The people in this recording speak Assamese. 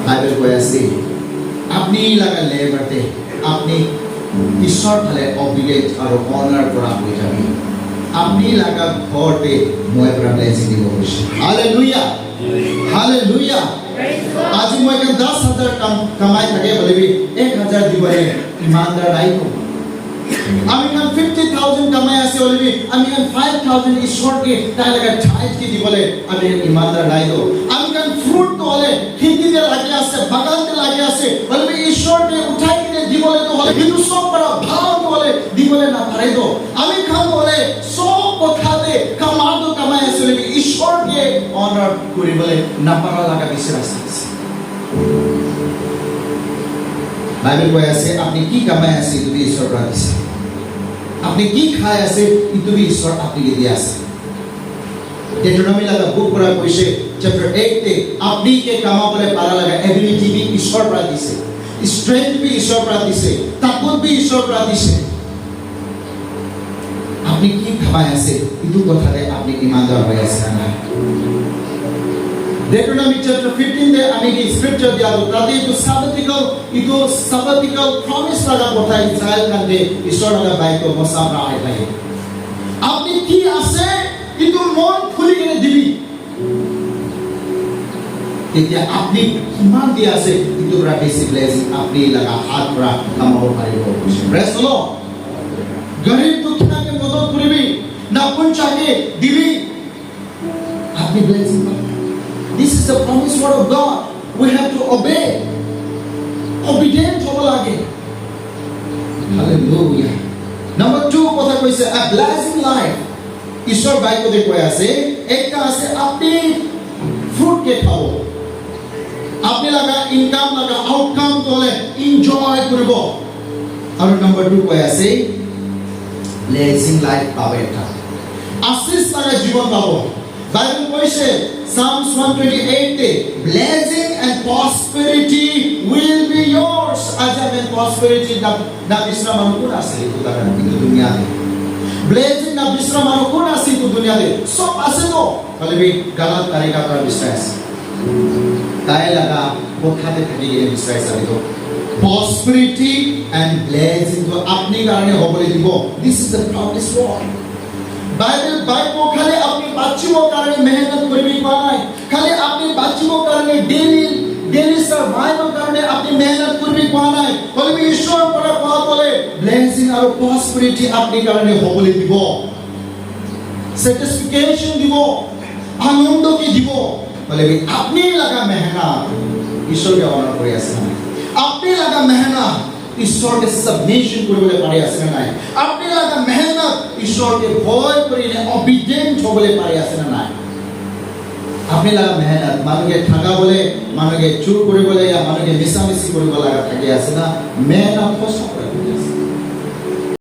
বাইবেল কৈ আছে আপনি লাগা লেবাৰতে আপনি ঈশ্বৰ ফালে অবিগেট আৰু অনাৰ পৰা হৈ যাবি আপনি লাগা ঘৰতে মই পৰা ব্লেছিং দিব কৈছে হালেলুয়া হালেলুয়া আজি মই 10,000 কামাই থাকে বলিবি 1,000 দিবলে ইমানদাৰ নাই আমি 50,000 কামাই আছে বলিবি আমি 5,000 ঈশ্বৰকে তাই লাগা ঠাইত কি দিবলে আমি ইমানদাৰ নাই দো আমি ফ্ৰুট তোলে খেতিতে লাগি আছে বাগানতে লাগি আছে বলিবি ঈশ্বৰকে উঠাই কিনে দিবলে তো হলে কিন্তু সব পৰা ভাল তোলে দিবলে না পারে দো আমি খাম বলে সব কথাতে কামাটো কামাই আছে বলিবি ঈশ্বৰকে অনাৰ কৰিবলে না পাৰা লাগা বিশ্বাস আছে বাইবেল কৈ আছে আপনি কি কামাই আছে তুমি ঈশ্বৰ পৰা দিছে আপনি কি খাই আছে তুমি ঈশ্বৰ আপনাকে দিয়া আছে ডেট্ৰোনমি লাগা বুক পৰা কৈছে চ্যাপ্টাৰ 8 তে আপনি কে কামাবলে পাৰা লাগা এবিলিটি বি ঈশ্বৰ পৰা দিছে স্ট্ৰেংথ বি ঈশ্বৰ পৰা দিছে তাকত বি ঈশ্বৰ পৰা দিছে আপনি কি খাই আছে ইটো কথাতে আপনি ইমানদাৰ হৈ আছে না Deuteronomy chapter 15 there আমি কি স্ক্রিপচার দিয়া তো তাতে ইটো সাবতিক্যাল প্রমিস লাগা কথা ইসরায়েল কান্দে ঈশ্বর লাগা বাইক মসা রায় লাগে আপনি কি আছে ইটো মন খুলি কিনে দিবি তেতিয়া আপনি কিমান দি আছে ইটো পৰা বেসিক ব্লেসিং আপনি লাগা হাত পৰা কামাব পাৰিব প্ৰেজ দ্য লৰ্ড গৰিব দুঃখীকে মদত কৰিবি না পঞ্চাকে দিবি আপনি ব্লেসিং পাবি This is the promised word of God. We have to obey. Obedient hobo lage. Hallelujah. Number 2 কথা কৈছে a blessing life. ঈশ্বৰ বাইকতে কৈ আছে একটা আছে আপনি ফ্ৰুট কে খাব আপনি লাগা ইনকাম লাগা আউটকাম তোলে এনজয় কৰিব আৰু number 2 কৈ আছে blessing life পাবে এটা আশীষ লাগা জীবন পাব বাইবেল কৈছে Psalms 128 te blessing and prosperity will be yours aja men prosperity na bisra manukun ase itu dagan itu dunia de blessing na bisra manukun ase itu dunia de sob ase to kale bi galat tarika pra বিশ্বাস তাই লাগা কোথাতে থাকি গেলে বিশ্বাস আছে তো prosperity and blessing to apni karone hobole দিব this is the promised word Bible Bible খালি আপনি বাঁচিব কারণে মেহনত করবি পায় খালি আপনি বাঁচিব কারণে ডেইলি সার্ভাইভাল কারণে আপনি মেহনত করবি পায় বলবি ঈশ্বর পরে কথা বলে ব্লেসিং আর প্রসপেরিটি আপনি কারণে হবলে দিব স্যাটিসফ্যাকশন দিব আনন্দ কি দিব বলবি আপনি লাগা মেহনত ঈশ্বরকে অনার করে আছে আপনি লাগা মেহনত ঈশ্বরকে সাবমিশন করবলে পারে আছে না নাই আপনি লাগা মেহনত ঈশ্বরকে ভয় করিলে অবিডেন্ট হবলে পারে আছে না নাই আপনি লাগা মেহনত মানুষকে ঠগা বলে মানুষকে চুর করে বলে या মানুষকে মিছামিছি কৰিব লাগা থাকে আছে না মেহনত ফসা কৰে